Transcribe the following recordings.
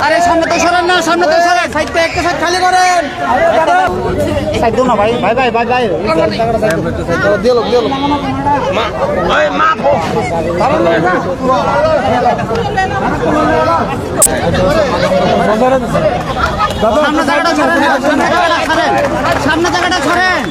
আরে সামনে তো সরেন না, সামনে তো সরেন, সাইডটা একটা সাইড খালি করেন। সাইড দাও না ভাই, ভাই ভাই ভাই ভাই দিও দিও মা ওই মা পো সামনে জায়গাটা ছাড়েন, সামনে জায়গাটা ছাড়েন।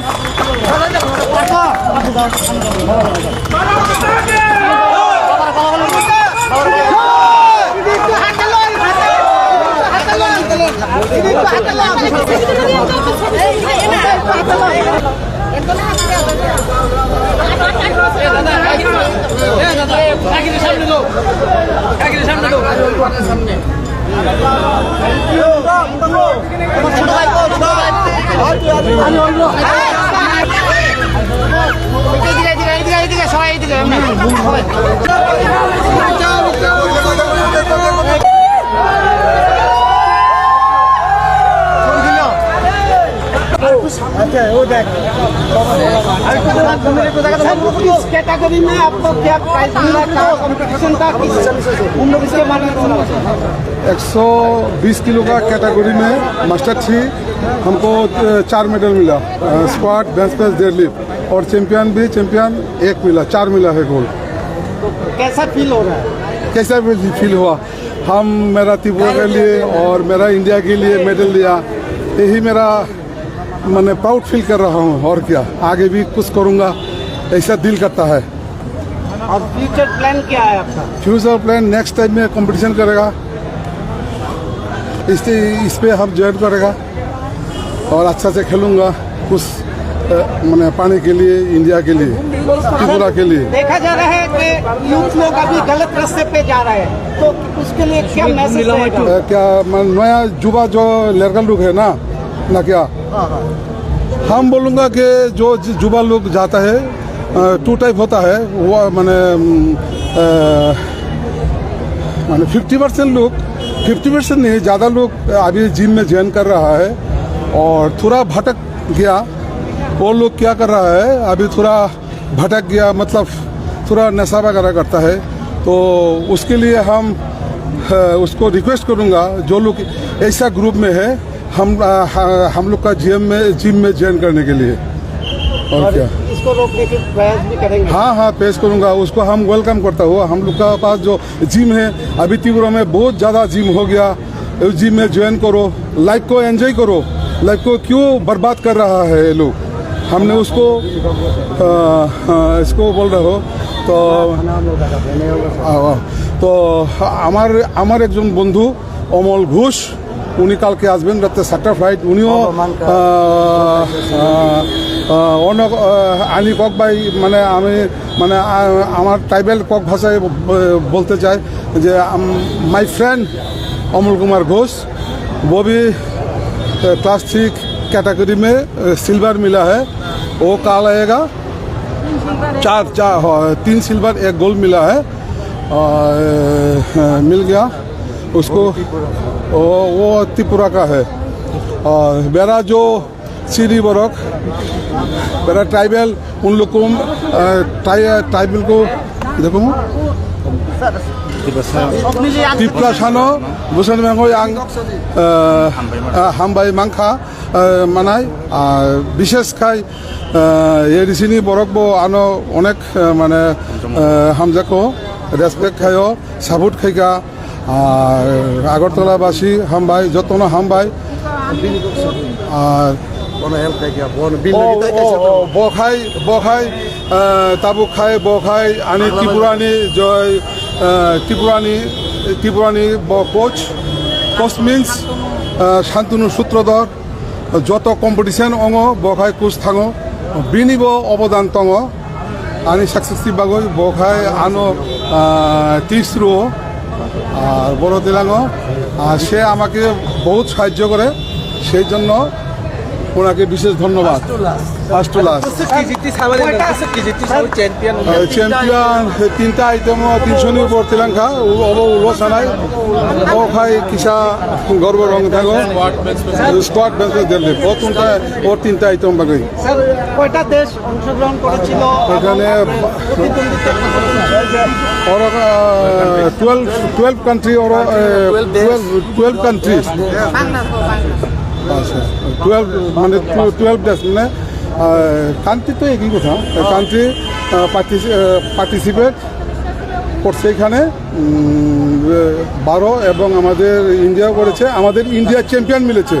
किस कैटेगरी में आपको क्या प्राइस मिला, क्या कंपटीशन था, किस उम्र के बारे में 120 किलो का कैटेगरी में मास्टर 3 हमको 4 मेडल मिला, स्क्वाट बेंच प्रेस डेडलिफ्ट, और चैंपियन भी चैंपियन 1 मिला, 4 मिला है गोल्ड। कैसा फील हो रहा है? कैसा फील हुआ? हम मेरा त्रिपुरा के लिए और मेरा इंडिया के लिए मेडल लिया, यही मेरा मैंने प्राउड फील कर रहा हूँ। और क्या, आगे भी कुछ करूँगा ऐसा दिल करता है। और फ्यूचर प्लान क्या है आपका? फ्यूचर प्लान नेक्स्ट टाइम में कंपटीशन करेगा, इस पे हम ज्वाइन करेगा और अच्छा से खेलूँगा, कुछ मैंने पाने के लिए, इंडिया के लिए, त्रिपुरा के लिए। देखा जा रहा है कि यूथ लोग अभी गलत रास्ते पे जा रहे हैं, तो उसके लिए क्या मैसेज रहेगा? क्या नया युवा जो लड़का लोग है ना क्या हम बोलूँगा कि जो युवा लोग जाता है 2 टाइप होता है, वो मैंने 50% लोग, 50% नहीं, ज़्यादा लोग अभी जिम में ज्वाइन कर रहा है और थोड़ा भटक गया। वो लोग क्या कर रहा है, अभी थोड़ा भटक गया, मतलब थोड़ा नशा वगैरह करता है, तो उसके लिए हम उसको रिक्वेस्ट करूँगा जो लोग ऐसा ग्रुप में है, हम लोग का जिम में ज्वाइन करने के लिए। और क्या इसको रोकने की प्रयास भी करेंगे? हाँ पेश करूँगा, उसको हम वेलकम करता हुआ। हम लोग का पास जो जिम है अभी त्रिपुरा में बहुत ज़्यादा जिम हो गया, उस जिम में ज्वाइन करो, लाइफ को एंजॉय करो, लाइफ को क्यों बर्बाद कर रहा है ये लोग। हमने उसको इसको बोल रहे हो তো আমার একজন বন্ধু অমল ঘোষ, উনি কালকে আসবেন রাতে 7টা ফ্লাইট। উনিও আনি কক ভাই, মানে আমি মানে আমার ট্রাইবেল কক ভাষায় বলতে চাই যে माय फ्रेंड अमल कुमार घोष, वो भी क्लास 3 कैटेगरी में सिल्वर मिला है, वो कल आएगा। 3 सिल्वर 1 गोल्ड मिला है, मिल गया उसको, वो त्रिपुरा का है। और मेरा जो सीरी बरक, मेरा ट्राइबल, उन लोग को ट्राइबल को देखो टिप्लासानो बुसान मेंगो आं हामबाय मांखा मानाय विशेष खाय एरिसिनी बरकबो आनो अनेक माने हामजाको रेसपेक्ट खायो, साबुत खायगा। আগরতলাবাসী হামবাই, যতন হামবাই আর বখাই বখাই তাবু খাই বখাই আনি ত্রিপুরানি জয় ত্রিপুরানি কোচ মিন্স শান্তনু সূত্রধর যত কম্পিটিশন অঙ্গ বখাই কোচ থাঙো বিনিব অবদান তঙ্গ আনি সাকসেসি বাগৈ বখাই আনো তিসরু আর বড় দিলাঙ্গ, আর সে আমাকে বহুত সাহায্য করে, সেই জন্য ওনাকে বিশেষ ধন্যবাদ। ফার্স্ট টু লাস্ট চ্যাম্পিয়ন 3টা আইটেম 300 নি উপর তিলাঙ্কা উলসা নাই ও খাই কিসা গর্ব রং থাকো স্কোয়াড বেঞ্চ দিল্লি ও 3টা আইটেম বাকি স্যার কয়টা দেশ অংশগ্রহণ করেছিল ওখানে ওরা 12 কান্ট্রি ওরা 12 কান্ট্রিজ 12 মানে 12 দেশ মানে কান্ট্রি তো একই কথা কান্ট্রি পার্টিসিপেট করছে এখানে 12 এবং আমাদের ইন্ডিয়াও করেছে আমাদের ইন্ডিয়া চ্যাম্পিয়ন মিলেছে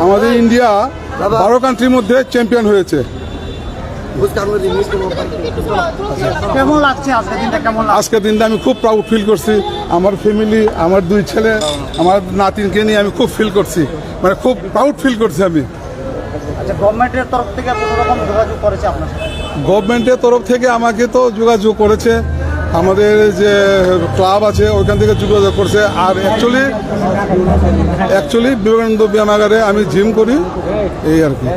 আমাদের ইন্ডিয়া 12 কান্ট্রির মধ্যে চ্যাম্পিয়ন হয়েছে কেমন লাগছে আজকের দিনটা কেমন লাগছে আজকের দিনটা আমি খুব প্রাউড ফিল করছি আমার ফ্যামিলি আমার 2 ছেলে আমার নাতিনকে নিয়ে আমি খুব ফিল করছি মানে খুব প্রাউড ফিল করছি আমি আচ্ছা গভর্নমেন্টের তরফ থেকে কোনো রকম যোগাযোগ করেছে আপনার সাথে গভর্নমেন্টের তরফ থেকে আমাকে তো যোগাযোগ করেছে আমাদের যে ক্লাব আছে ওইখান থেকে যোগাযোগ করছে আর অ্যাকচুয়ালি বিবেকানন্দ ব্যায়ামাগারে আমি জিম করি এই আর কি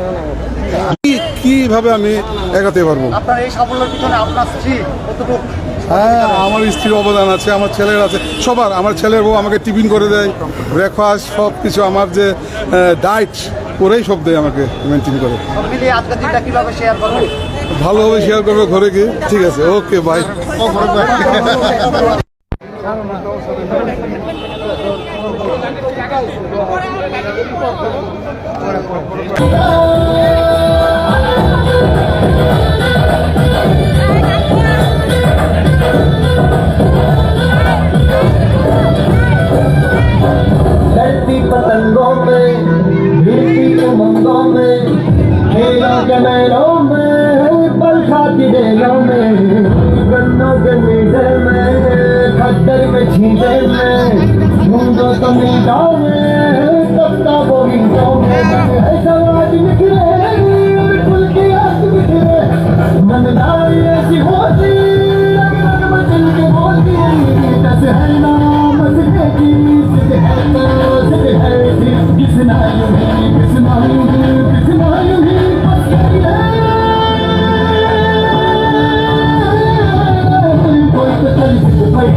কিভাবে আমি এগাতে পারবো আপনার এই সাফল্যের পিছনে আপনার স্ত্রী কতটুকু হ্যাঁ আমার স্ত্রীর অবদান আছে আমার ছেলের আছে সবার আমার ছেলের বউ আমাকে টিফিন করে দেয় ব্রেকফাস্ট সব কিছু আমার যে ডায়েট করেই সব দেয় আমাকে মেনটেন করে সব মিলিয়ে আজকের দিনটা কিভাবে শেয়ার করবেন ভালোভাবে শেয়ার করবে ঘরে গিয়ে ঠিক আছে ওকে বাই धरती पतंगों में हिलती उमंगों में खेलों के मेलों में बरखा की बेलों में गन्नों के मीठे में खद्दर में छींटे में ढूंढो तो मीठों में तबता वो गीतों में है समाज निखरे बिल्कुल की आस बिखरे मनदारी ऐसी होती रग में दिल के बोलती दस है नाम मजके की सिद्ध है तो सिद्ध है किसना यूं ही किसना यूं ही बस यही है कोई तो चल सिद्ध भाई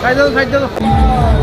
খাই দাও